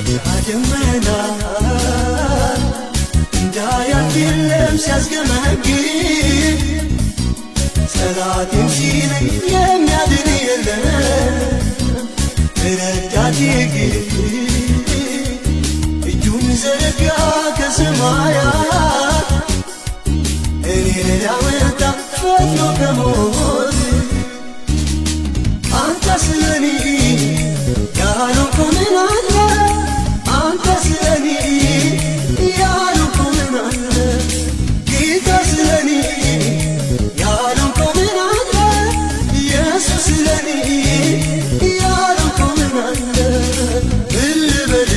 ያደመና እንዳያድለም ሲያስገመግብ ጠላቴም ሲለኝ የሚያድን የለም ረዳቴ ግን እጁን ዘረጋ ከሰማያት እኔን ሊያወጣ ፈጥኖ ከሞት አንተ ስለኔ ያልሆንከው ምን አለ አንተ ስለኔ ያልሆንከው ምን አለ ጌታ ስለኔ ያልሆንከው ምን አለ ኢየሱስ ስለኔ ያልሆንከው ምን አለ ምን ልበል